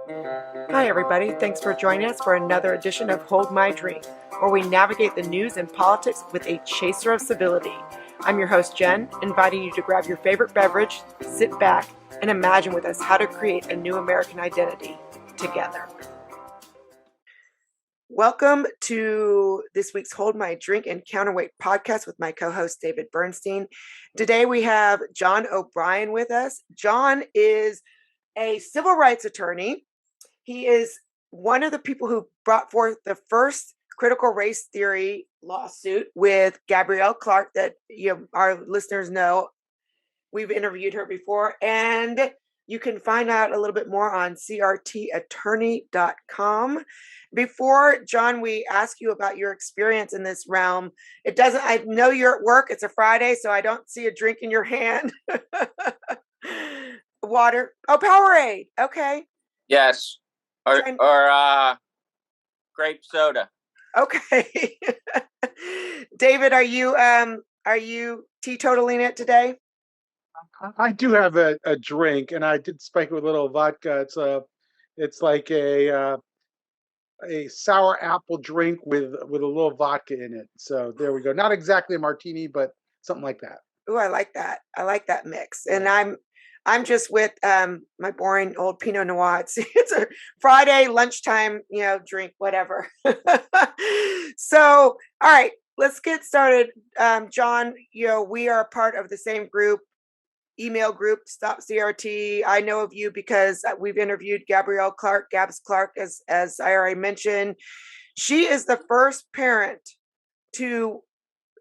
Hi, everybody. Thanks for joining us for another edition of Hold My Drink, where we navigate the news and politics with a chaser of civility. I'm your host, Jen, inviting you to grab your favorite beverage, sit back, and imagine with us how to create a new American identity together. Welcome to this week's Hold My Drink and Counterweight podcast with my co-host, David Bernstein. Today we have Jon O'Brien with us. Jon is a civil rights attorney. He is one of the people who brought forth the first critical race theory lawsuit with Gabrielle Clark that our listeners know. We've interviewed her before, and you can find out a little bit more on crtattorney.com. Before, Jon, we ask you about your experience in this realm. I know you're at work. It's a Friday, so I don't see a drink in your hand. Water. Oh, Power-Ade. Okay. Yes. Or grape soda. Okay. David, are you teetotaling it today? I do have a drink, and I did spike it with a little vodka. It's like a sour apple drink with a little vodka in it. So there we go. Not exactly a martini, but something like that. Oh, I like that. I like that mix. And I'm just with my boring old Pinot Noir. It's a Friday lunchtime, drink, whatever. So, all right, let's get started. Jon, we are part of the same group, email group, Stop CRT. I know of you because we've interviewed Gabrielle Clark, Gabs Clark, as I already mentioned. She is the first parent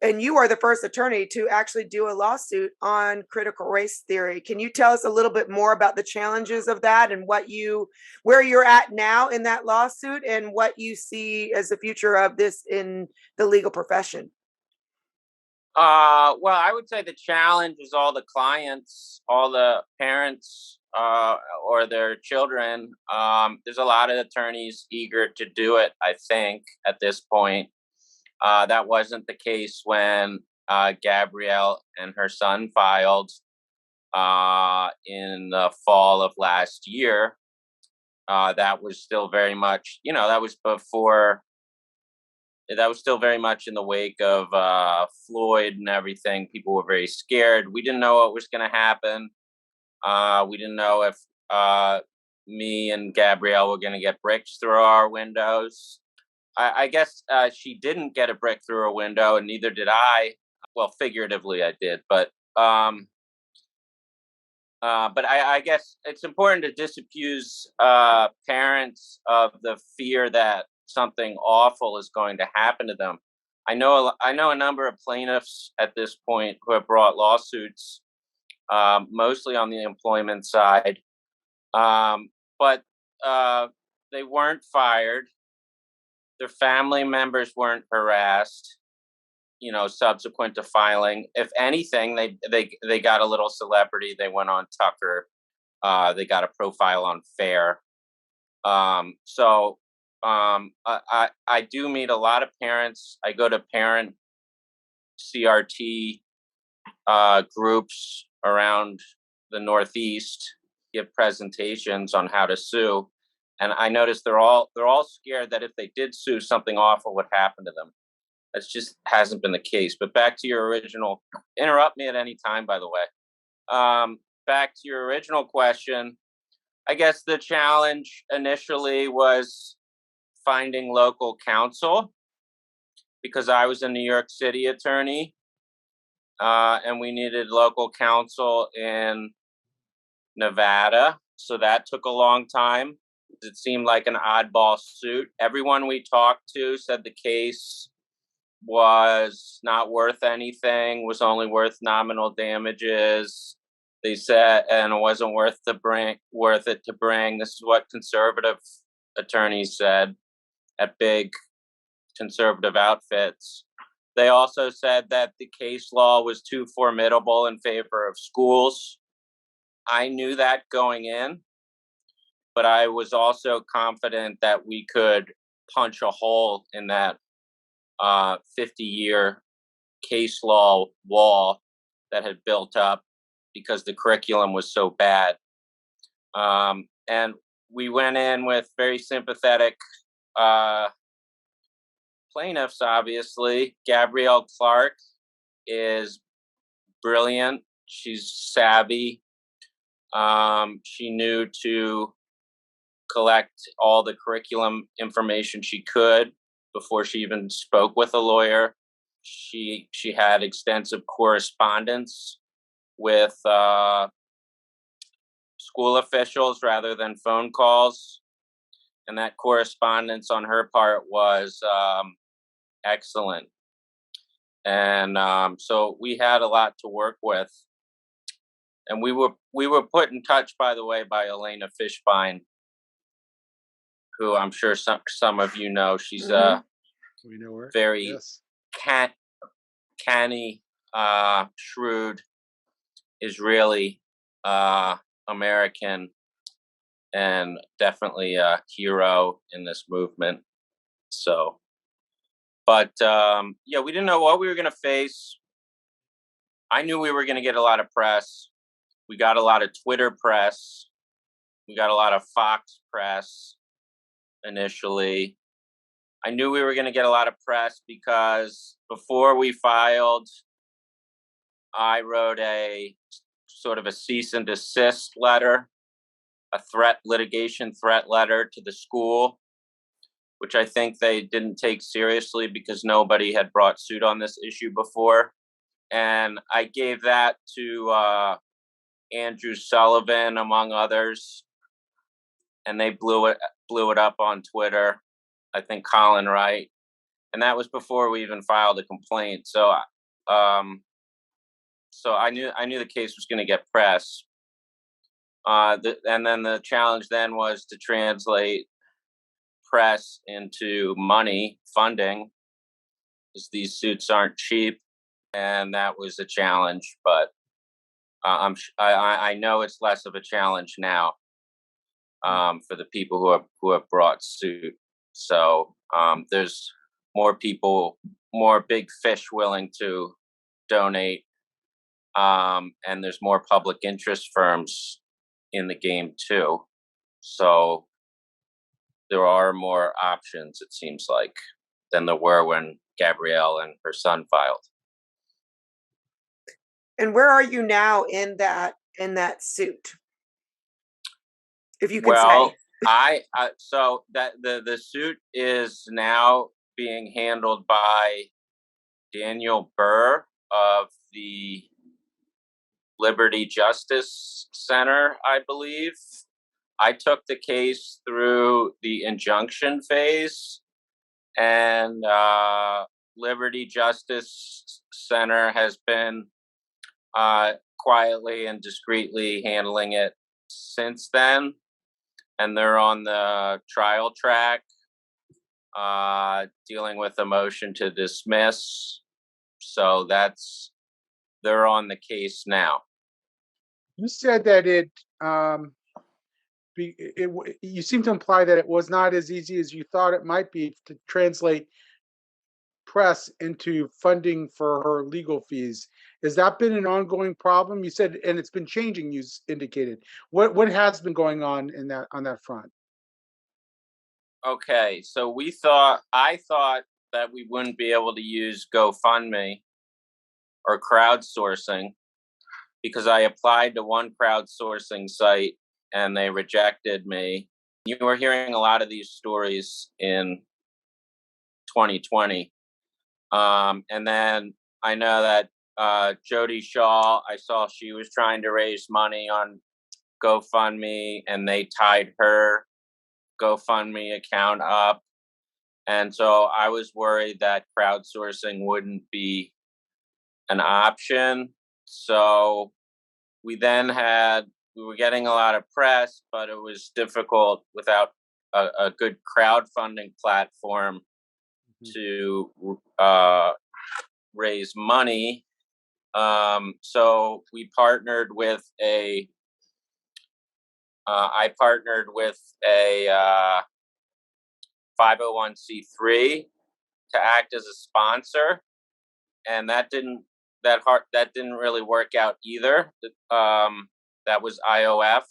and you are the first attorney to actually do a lawsuit on critical race theory. Can you tell us a little bit more about the challenges of that and where you're at now in that lawsuit and what you see as the future of this in the legal profession? Well, I would say the challenge is all the clients, all the parents, or their children. There's a lot of attorneys eager to do it, I think, at this point. That wasn't the case when Gabrielle and her son filed in the fall of last year. That was still very much, that was still very much in the wake of Floyd and everything. People were very scared. We didn't know what was going to happen. We didn't know if me and Gabrielle were going to get bricks through our windows. I guess she didn't get a brick through her window, and neither did I. Well, figuratively, I did, but I guess it's important to disabuse parents of the fear that something awful is going to happen to them. I know a number of plaintiffs at this point who have brought lawsuits, mostly on the employment side, but they weren't fired. Their family members weren't harassed, subsequent to filing. If anything, they got a little celebrity. They went on Tucker. They got a profile on Fair. I do meet a lot of parents. I go to parent CRT groups around the Northeast, give presentations on how to sue. And I noticed they're all scared that if they did sue, something awful would happen to them. That just hasn't been the case. But back to your original, interrupt me at any time, by the way. Back to your original question, I guess the challenge initially was finding local counsel, because I was a New York City attorney, and we needed local counsel in Nevada. So that took a long time. It seemed like an oddball suit. Everyone we talked to said the case was not worth anything, was only worth nominal damages. They said, and it wasn't worth it to bring. This is what conservative attorneys said at big conservative outfits. They also said that the case law was too formidable in favor of schools. I knew that going in, but I was also confident that we could punch a hole in that 50-year case law wall that had built up because the curriculum was so bad. And we went in with very sympathetic plaintiffs, obviously. Gabrielle Clark is brilliant. She's savvy. She knew to collect all the curriculum information she could before she even spoke with a lawyer. She had extensive correspondence with school officials rather than phone calls, and that correspondence on her part was excellent. And so we had a lot to work with, and we were put in touch, by the way, by Elena Fishbein, who I'm sure some of you know. She's we know her. Very Yes. canny, shrewd Israeli American, and definitely a hero in this movement. So, but yeah, we didn't know what we were going to face. I knew we were going to get a lot of press. We got a lot of Twitter press. We got a lot of Fox press initially. I knew we were going to get a lot of press because before we filed, I wrote a sort of a cease and desist letter, a litigation threat letter to the school, which I think they didn't take seriously because nobody had brought suit on this issue before. And I gave that to Andrew Sullivan, among others, and they blew it up on Twitter. I think Colin Wright, and that was before we even filed a complaint. So, so I knew the case was going to get press. And then the challenge then was to translate press into money, funding, because these suits aren't cheap, and that was a challenge. But I know it's less of a challenge now for the people who have brought suit. So there's more people, more big fish willing to donate, and there's more public interest firms in the game too. So there are more options, it seems like, than there were when Gabrielle and her son filed. And where are you now in that suit? If you can Well, say. So that the suit is now being handled by Daniel Burr of the Liberty Justice Center, I believe. I took the case through the injunction phase, and Liberty Justice Center has been quietly and discreetly handling it since then. And they're on the trial track, dealing with a motion to dismiss. So they're on the case now. You said that you seem to imply that it was not as easy as you thought it might be to translate press into funding for her legal fees. Has that been an ongoing problem? You said, and it's been changing, you indicated. What has been going on on that front? Okay, so I thought that we wouldn't be able to use GoFundMe or crowdsourcing because I applied to one crowdsourcing site and they rejected me. You were hearing a lot of these stories in 2020. And then I know that Jody Shaw, I saw she was trying to raise money on GoFundMe and they tied her GoFundMe account up. And so I was worried that crowdsourcing wouldn't be an option. So we were getting a lot of press, but it was difficult without a good crowdfunding platform to raise money. So we partnered with I partnered with a 501c3 to act as a sponsor, and that didn't really work out either. That was IOF.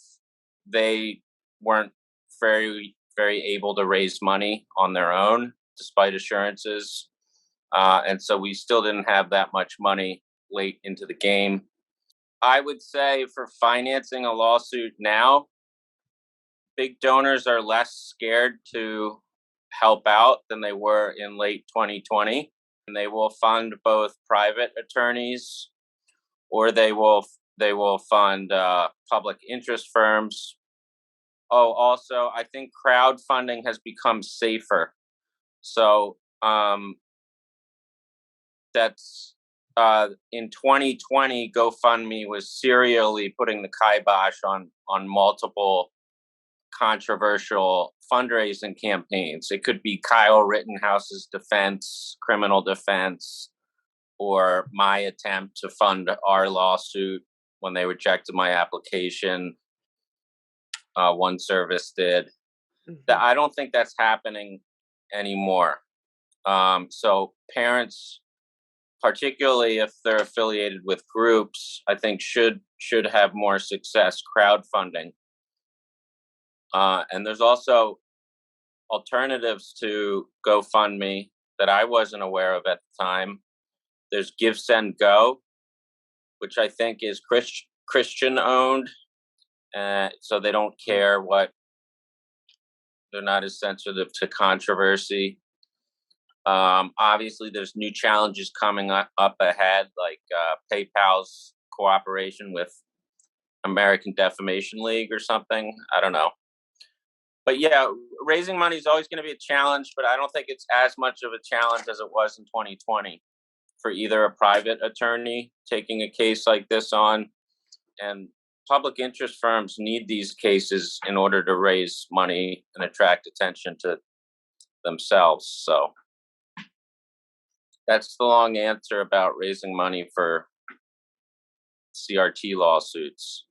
They weren't very able to raise money on their own, despite assurances. And so we still didn't have that much money late into the game. I would say for financing a lawsuit now, big donors are less scared to help out than they were in late 2020. And they will fund both private attorneys, or they will fund public interest firms. Oh, also, I think crowdfunding has become safer. So that's in 2020, GoFundMe was serially putting the kibosh on multiple controversial fundraising campaigns. It could be Kyle Rittenhouse's defense, criminal defense, or my attempt to fund our lawsuit when they rejected my application. One service did. I don't think that's happening anymore. So parents, particularly if they're affiliated with groups, I think should have more success crowdfunding. And there's also alternatives to GoFundMe that I wasn't aware of at the time. There's Give, Send, Go, which I think is Christian owned. So they don't care they're not as sensitive to controversy. Obviously, there's new challenges coming up ahead, like PayPal's cooperation with American Defamation League or something. I don't know. But yeah, raising money is always going to be a challenge, but I don't think it's as much of a challenge as it was in 2020 for either a private attorney taking a case like this on, and public interest firms need these cases in order to raise money and attract attention to themselves. So that's the long answer about raising money for CRT lawsuits.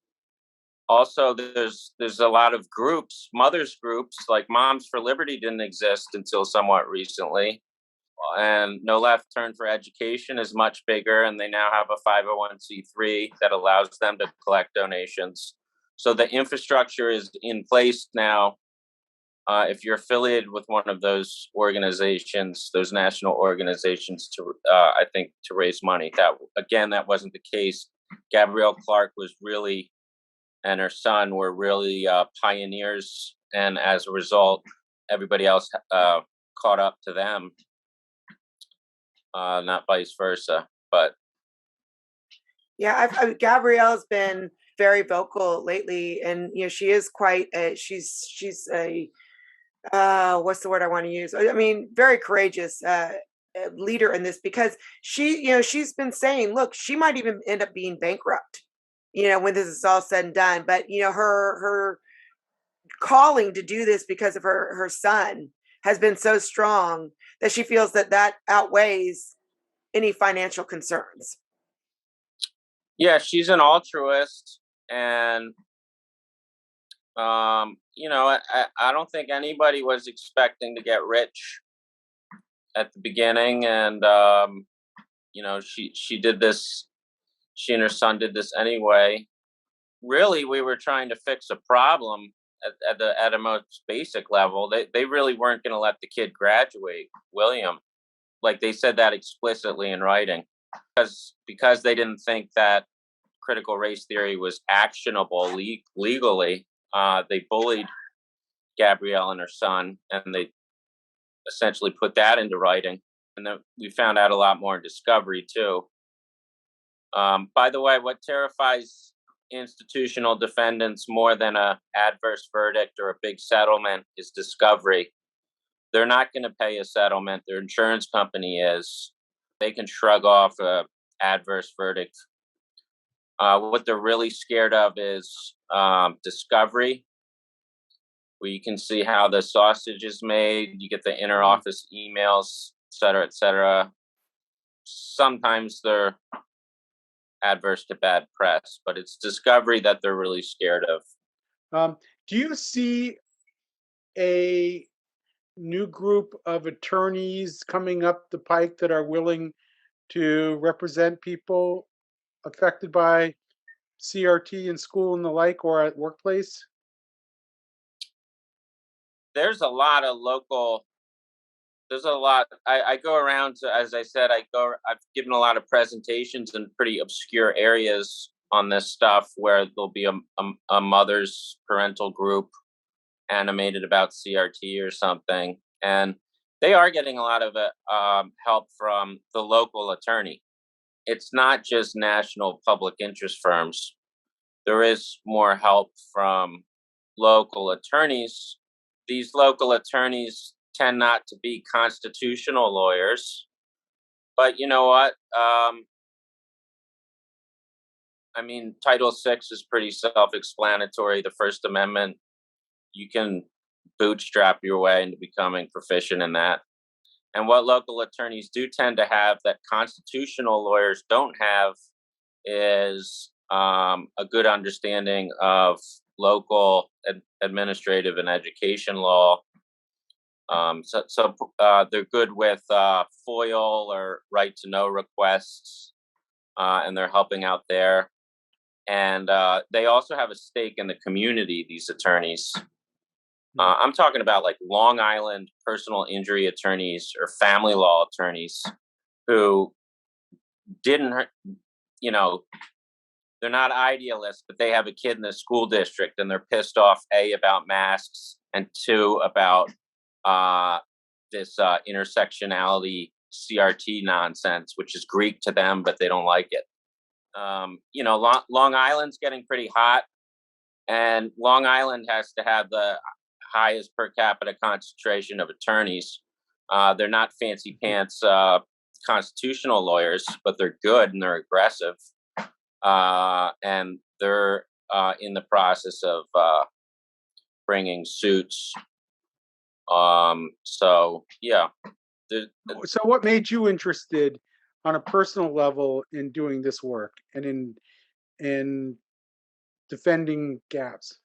Also, there's a lot of groups, mothers groups, like Moms for Liberty didn't exist until somewhat recently. And No Left Turn for Education is much bigger, and they now have a 501c3 that allows them to collect donations. So the infrastructure is in place now. If you're affiliated with one of those organizations, those national organizations, I think to raise money. That wasn't the case. Gabrielle Clark and her son were really pioneers, and as a result, everybody else caught up to them. Not vice versa, but yeah, Gabrielle's been very vocal lately, and she is quite. She's a what's the word I want to use? I mean, very courageous leader in this, because she's been saying, look, she might even end up being bankrupt, when this is all said and done. But her calling to do this because of her son has been so strong that she feels that outweighs any financial concerns. Yeah, she's an altruist, and I don't think anybody was expecting to get rich at the beginning, and she did this. She and her son did this anyway. Really, we were trying to fix a problem at a most basic level. They really weren't going to let the kid graduate, William. Like, they said that explicitly in writing, because they didn't think that critical race theory was actionable legally. They bullied Gabrielle and her son, and they essentially put that into writing. And then we found out a lot more in discovery too. By the way, what terrifies institutional defendants more than a adverse verdict or a big settlement is discovery. They're not going to pay a settlement. Their insurance company is. They can shrug off a adverse verdict. What they're really scared of is discovery, where you can see how the sausage is made. You get the inner office emails, et cetera, et cetera. Sometimes they're adverse to bad press, but it's discovery that they're really scared of. Do you see a new group of attorneys coming up the pike that are willing to represent people affected by CRT in school and the like, or at workplace? there's a lot of local. There's a lot. I go around to, as I said, I've given a lot of presentations in pretty obscure areas on this stuff where there'll be a mother's parental group animated about CRT or something, and they are getting a lot of help from the local attorney. It's not just national public interest firms. There is more help from local attorneys. These local attorneys tend not to be constitutional lawyers, but you know what? I mean, Title VI is pretty self-explanatory. The First Amendment, you can bootstrap your way into becoming proficient in that. And what local attorneys do tend to have that constitutional lawyers don't have is a good understanding of local administrative and education law. So they're good with FOIL or right to know requests, and they're helping out there. And they also have a stake in the community, these attorneys. I'm talking about like Long Island personal injury attorneys or family law attorneys who didn't, you know, they're not idealists, but they have a kid in the school district and they're pissed off, A, about masks, and 2, about this intersectionality CRT nonsense, which is Greek to them, but they don't like it. You know, Long Island's getting pretty hot, and Long Island has to have the highest per capita concentration of attorneys. They're not fancy pants constitutional lawyers, but they're good and they're aggressive. And they're in the process of bringing suits. So, yeah. So what made you interested on a personal level in doing this work and in defending Gabs?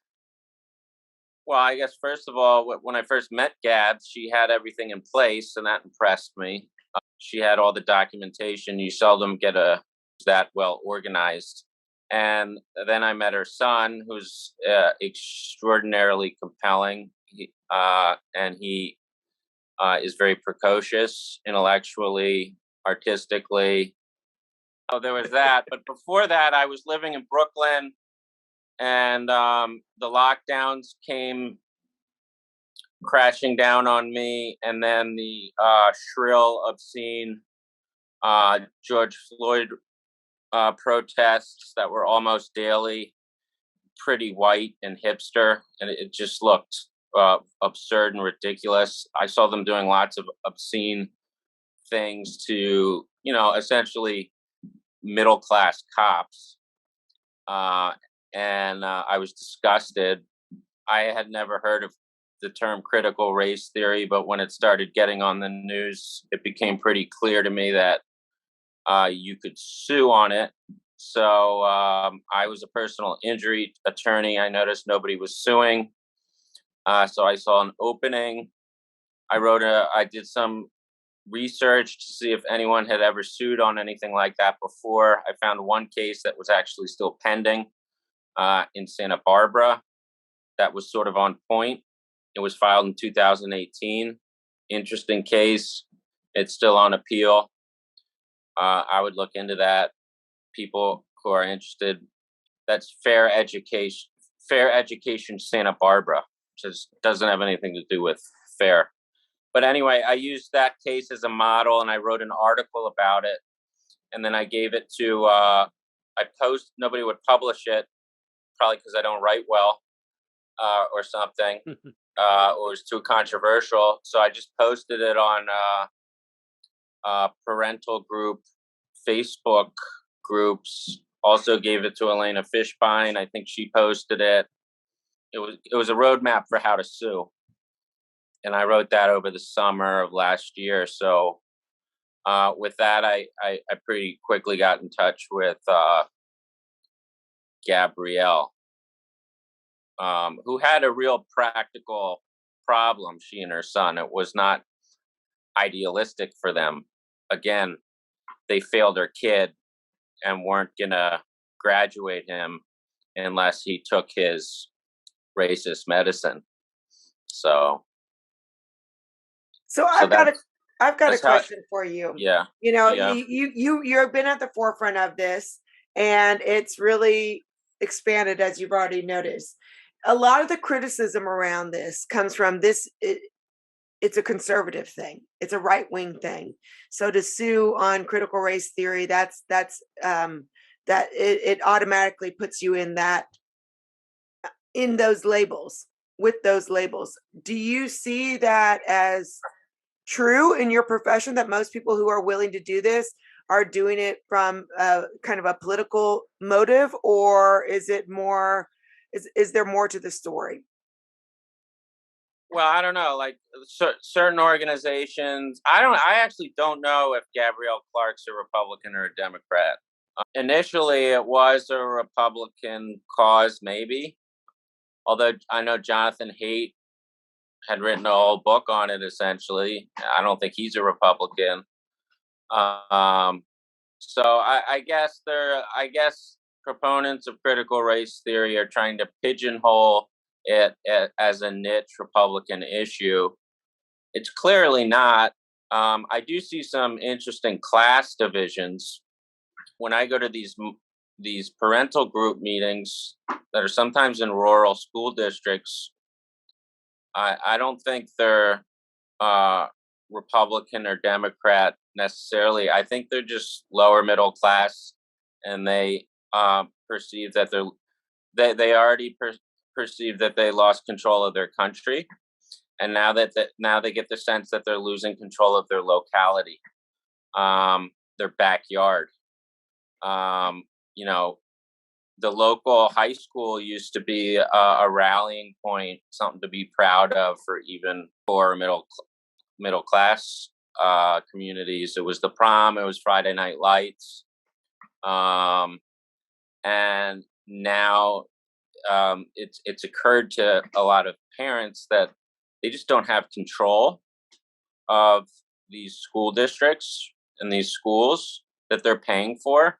Well, I guess first of all, when I first met Gabs, she had everything in place, and that impressed me. She had all the documentation. You seldom get that well organized. And then I met her son, who's extraordinarily compelling, and he is very precocious intellectually, artistically. Oh, there was that. But before that, I was living in Brooklyn, and the lockdowns came crashing down on me, and then the shrill, obscene George Floyd protests that were almost daily, pretty white and hipster, and it just looked absurd and ridiculous. I saw them doing lots of obscene things to, you know, essentially middle-class cops. And I was disgusted. I had never heard of the term critical race theory, but when it started getting on the news, it became pretty clear to me that you could sue on it. So I was a personal injury attorney. I noticed nobody was suing. So I saw an opening. I did some research to see if anyone had ever sued on anything like that before. I found one case that was actually still pending in Santa Barbara that was sort of on point. It was filed in 2018. Interesting case. It's still on appeal. I would look into that. People who are interested. That's Fair Education Santa Barbara, which doesn't have anything to do with fair. But anyway, I used that case as a model, and I wrote an article about it. And then I gave it to, nobody would publish it, probably because I don't write well or something, or it was too controversial. So I just posted it on parental group, Facebook groups. Also gave it to Elena Fishbein. I think she posted it. It was a roadmap for how to sue. And I wrote that over the summer of last year. So with that, I pretty quickly got in touch with Gabrielle, who had a real practical problem, she and her son. It was not idealistic for them. Again, they failed their kid and weren't going to graduate him unless he took his racist medicine. So So So I've got a that's how. question for you. Yeah. You know, Yeah. you've been at the forefront of this, and it's really expanded, as you've already noticed. A lot of the criticism around this comes from this. It's a conservative thing. It's a right wing thing. So to sue on critical race theory, that it automatically puts you in that, in those labels, with those labels. Do you see that as true in your profession, that most people who are willing to do this are doing it from a kind of a political motive, or is it more, is there more to the story? Well, I don't know. Like certain organizations, I actually don't know if Gabrielle Clark's a Republican or a Democrat. Initially, it was a Republican cause, maybe. Although I know Jonathan Haidt had written a whole book on it. Essentially, I don't think he's a Republican. So I guess proponents of critical race theory are trying to pigeonhole it as a niche Republican issue. It's clearly not. I do see some interesting class divisions when I go to these parental group meetings that are sometimes in rural school districts. I don't think they're Republican or Democrat necessarily. I think they're just lower middle class, and they perceive that they already perceive that they lost control of their country, and now they get the sense that they're losing control of their locality, their backyard. You know, the local high school used to be a rallying point, something to be proud of for even poor middle class communities. It was the prom, it was Friday Night Lights, and now it's occurred to a lot of parents that they just don't have control of these school districts and these schools that they're paying for,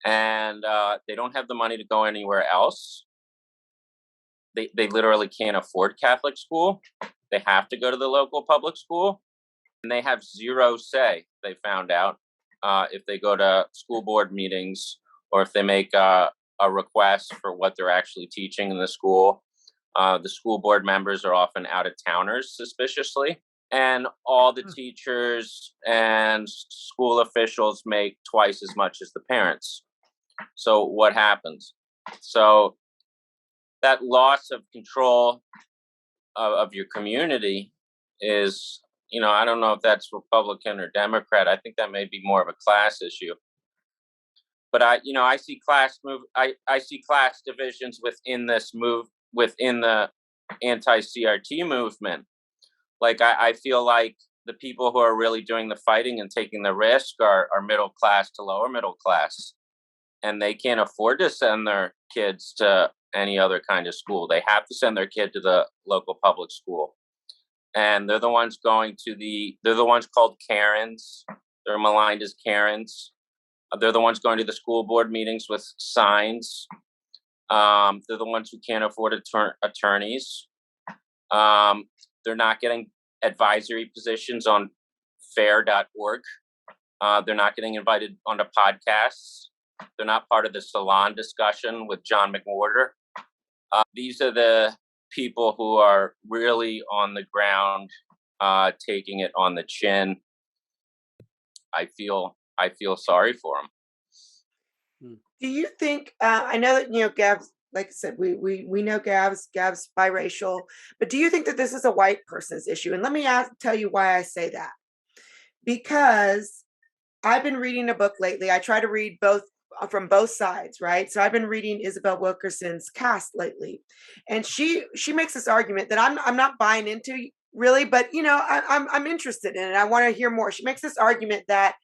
and they don't have the money to go anywhere else. They literally can't afford Catholic school. They have to go to the local public school, and they have zero say. They found out if they go to school board meetings or if they make a request for what they're actually teaching in the school. The school board members are often out of towners, suspiciously, and all the teachers and school officials make twice as much as the parents. So what happens? So that loss of control of your community is, I don't know if that's Republican or Democrat. I think that may be more of a class issue. But I see I see class divisions within the anti-CRT movement. Like I feel like the people who are really doing the fighting and taking the risk are middle class to lower middle class, and they can't afford to send their kids to any other kind of school. They have to send their kid to the local public school, and they're the ones they're the ones called Karens. They're maligned as Karens. They're the ones going to the school board meetings with signs. They're the ones who can't afford attorneys. They're not getting advisory positions on fair.org. They're not getting invited onto podcasts. They're not part of the salon discussion with John McWhorter. These are the people who are really on the ground, taking it on the chin. I feel sorry for them. Do you think? I know that Gab's, like I said, we know Gab's biracial, but do you think that this is a white person's issue? And let me tell you why I say that. Because I've been reading a book lately. I try to read both from both sides, right? So I've been reading Isabel Wilkerson's Caste lately, and she makes this argument that I'm not buying into really, but I'm interested in it. I want to hear more. She makes this argument that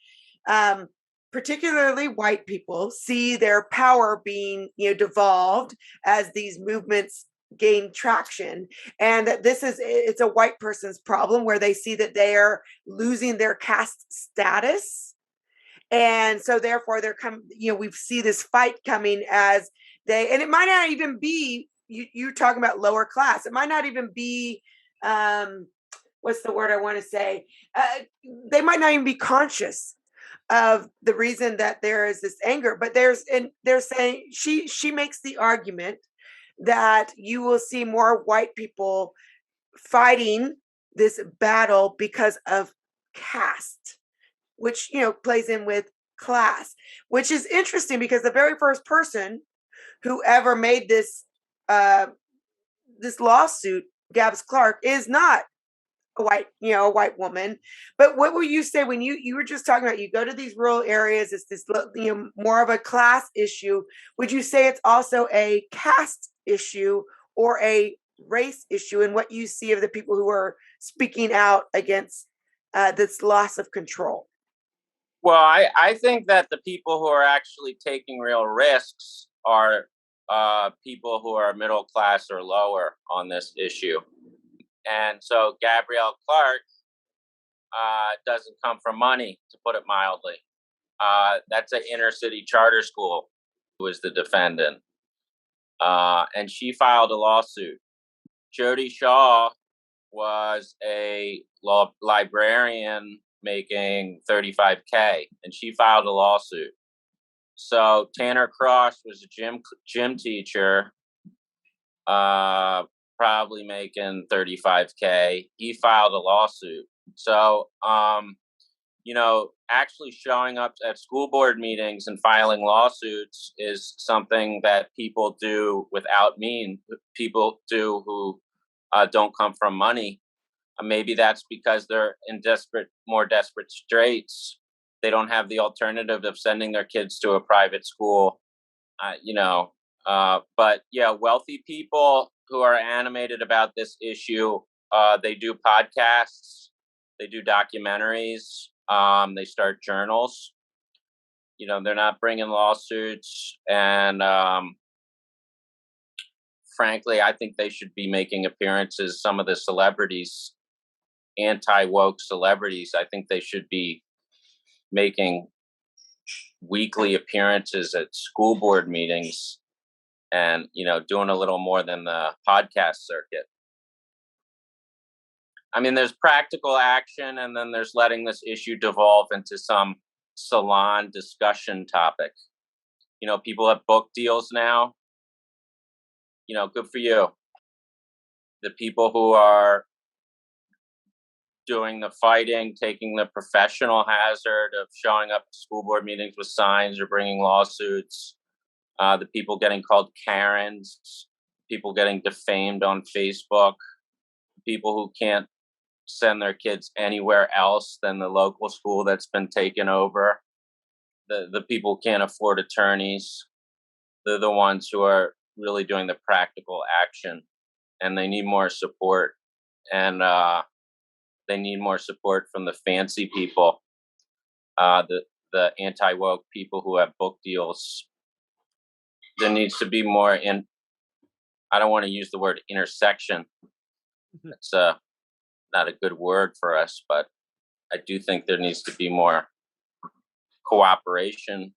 particularly white people see their power being devolved as these movements gain traction, and that it's a white person's problem, where they see that they are losing their caste status. And so therefore we see this fight coming and it might not even be, you're talking about lower class. It might not even be what's the word I want to say? They might not even be conscious of the reason that there is this anger, but they're saying she makes the argument that you will see more white people fighting this battle because of caste, which plays in with class, which is interesting because the very first person who ever made this lawsuit, Gabs Clark, is not a white woman. But what will you say when you were just talking about, you go to these rural areas, it's this more of a class issue? Would you say it's also a caste issue or a race issue, and what you see of the people who are speaking out against this loss of control? Well, I think that the people who are actually taking real risks are people who are middle class or lower on this issue. And so Gabrielle Clark doesn't come from money, to put it mildly. That's an inner city charter school who is the defendant. And she filed a lawsuit. Jody Shaw was a librarian making $35K, and she filed a lawsuit. So Tanner Cross was a gym teacher, probably making $35K. He filed a lawsuit. So, actually showing up at school board meetings and filing lawsuits is something that people do without means. People do who don't come from money. Maybe that's because they're in more desperate straits. They don't have the alternative of sending their kids to a private school, But yeah, wealthy people who are animated about this issue, they do podcasts, they do documentaries, they start journals. They're not bringing lawsuits, and frankly, I think they should be making appearances. Some of the celebrities, anti-woke celebrities, I think they should be making weekly appearances at school board meetings and, doing a little more than the podcast circuit. I mean, there's practical action, and then there's letting this issue devolve into some salon discussion topic. People have book deals now. Good for you. The people who are doing the fighting, taking the professional hazard of showing up to school board meetings with signs or bringing lawsuits, the people getting called Karens, people getting defamed on Facebook, people who can't send their kids anywhere else than the local school that's been taken over, the people who can't afford attorneys. They're the ones who are really doing the practical action, and they need more support. And they need more support from the fancy people, the anti-woke people who have book deals. There needs to be more I don't want to use the word intersection. It's not a good word for us, but I do think there needs to be more cooperation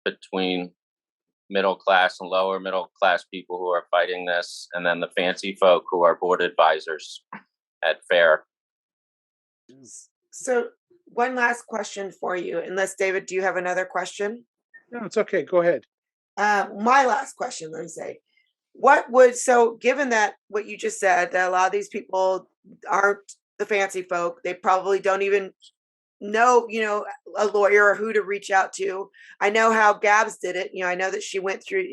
between middle class and lower middle class people who are fighting this, and then the fancy folk who are board advisors at FAIR. So one last question for you, unless David, do you have another question? No, it's okay. Go ahead. My last question, let me say, given that what you just said, that a lot of these people aren't the fancy folk, they probably don't even know, a lawyer or who to reach out to. I know how Gabs did it. I know that she went through,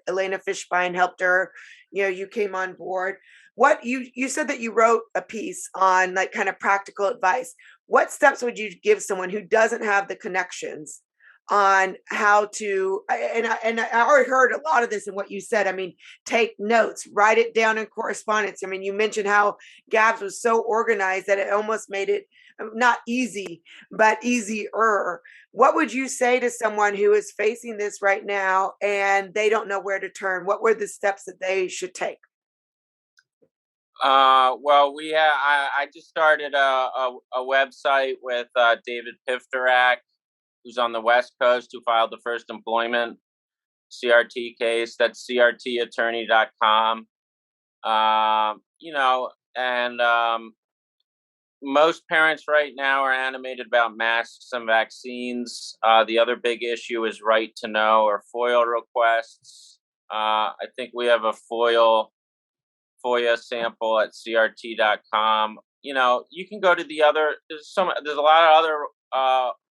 Elena Fishbein helped her, you came on board. What you said that you wrote a piece on like kind of practical advice. What steps would you give someone who doesn't have the connections on how to, and I already heard a lot of this in what you said. I mean, take notes, write it down in correspondence. I mean, you mentioned how Gabs was so organized that it almost made it not easy, but easier. What would you say to someone who is facing this right now and they don't know where to turn? What were the steps that they should take? Well, I just started a website with David Pifterak, who's on the West Coast, who filed the first employment CRT case. That's crtattorney.com. And most parents right now are animated about masks and vaccines. The other big issue is right to know or FOIA requests. I think we have a FOIA sample at CRT.com. You can go to there's a lot of other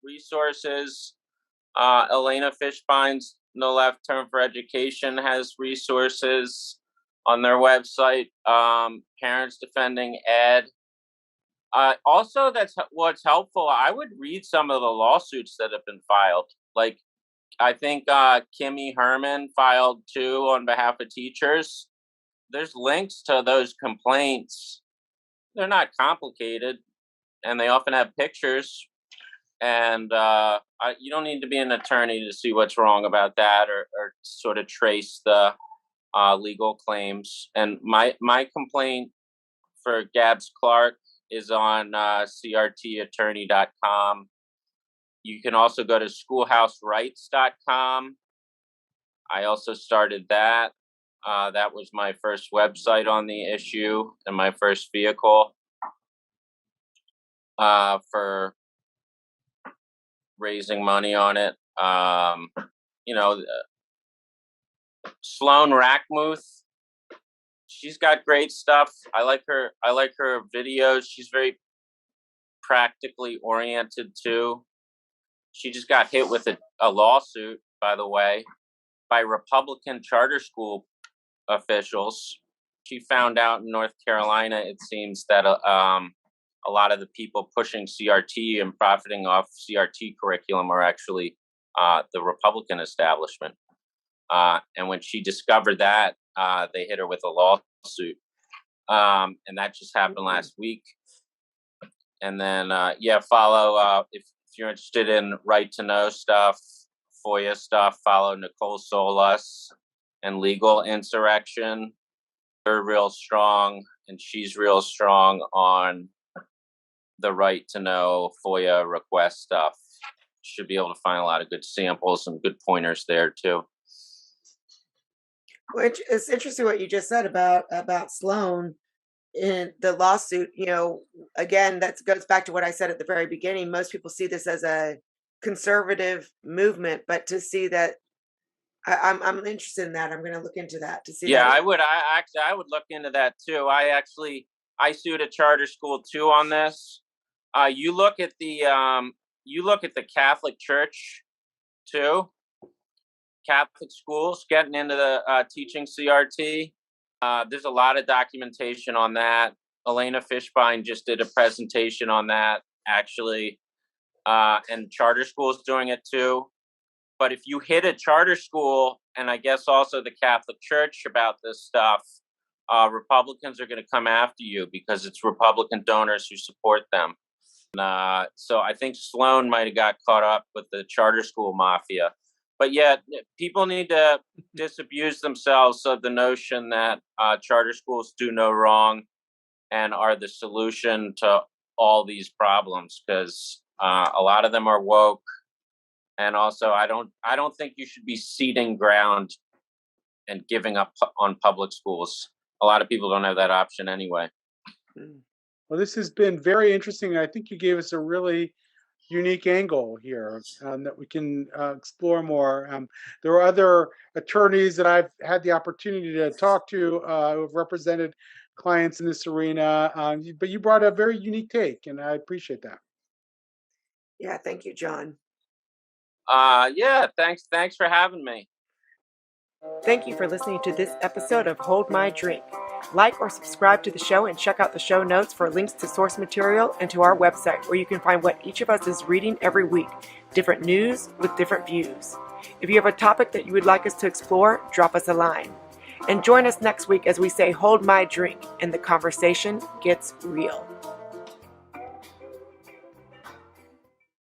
resources. Elena Fishbine's No Left Turn for Education has resources on their website. Parents Defending Ed. Also, that's what's helpful. I would read some of the lawsuits that have been filed. Like, I think Kimmy Herman filed 2 on behalf of teachers. There's links to those complaints. They're not complicated, and they often have pictures. And you don't need to be an attorney to see what's wrong about that, or sort of trace the legal claims. And my complaint for Gabs Clark is on crtattorney.com. You can also go to schoolhouserights.com. I also started that. That was my first website on the issue and my first vehicle for raising money on it. Sloan Rackmuth, she's got great stuff. I like her videos. She's very practically oriented too. She just got hit with a lawsuit, by the way, by Republican charter school officials. She found out in North Carolina, it seems, that a lot of the people pushing CRT and profiting off CRT curriculum are actually the Republican establishment. And when she discovered that, they hit her with a lawsuit. And that just happened last week. And then, follow, if you're interested in right to know stuff, FOIA stuff, follow Nicole Solas and Legal Insurrection. They're real strong, and she's real strong on the right to know FOIA request stuff. Should be able to find a lot of good samples and good pointers there too. Which is interesting what you just said about Sloan in the lawsuit. Again, that goes back to what I said at the very beginning. Most people see this as a conservative movement, but to see that, I'm interested in that. I'm going to look into that to see. Yeah, I would look into that too. I sued a charter school too on this. You look at the Catholic Church too. Catholic schools getting into the teaching CRT. There's a lot of documentation on that. Elena Fishbine just did a presentation on that, actually, and charter schools doing it too. But if you hit a charter school, and I guess also the Catholic Church about this stuff, Republicans are going to come after you because it's Republican donors who support them. So I think Sloan might have got caught up with the charter school mafia. But yet, people need to disabuse themselves of the notion that charter schools do no wrong and are the solution to all these problems, because a lot of them are woke. And also, I don't think you should be ceding ground and giving up on public schools. A lot of people don't have that option anyway. Well, this has been very interesting. I think you gave us a really unique angle here that we can explore more. There are other attorneys that I've had the opportunity to talk to who have represented clients in this arena, but you brought a very unique take, and I appreciate that. Yeah, thank you, Jon. Thanks for having me. Thank you for listening to this episode of Hold My Drink. Like or subscribe to the show and check out the show notes for links to source material and to our website, where you can find what each of us is reading every week, different news with different views. If you have a topic that you would like us to explore, drop us a line. And join us next week as we say hold my drink and the conversation gets real.